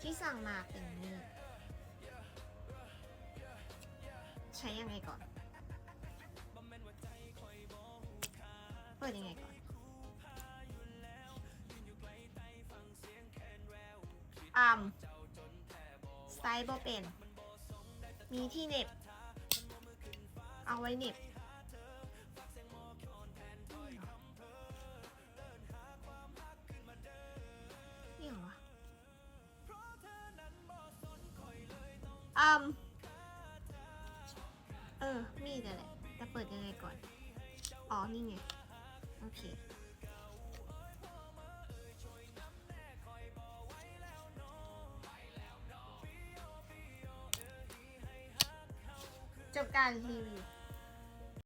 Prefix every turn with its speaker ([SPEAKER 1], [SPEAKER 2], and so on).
[SPEAKER 1] ที่สั่งมาเป็นนี่ใช้ยังไงก่อนเปิดยังไงก่อนสไตล์โบเป็นมีที่เหน็บเอาไว้เหน็บนี่เหรอวะมีแต่แหละจะเปิดยังไงก่อนอ๋อนี่ไงโอเคจบการรีวิว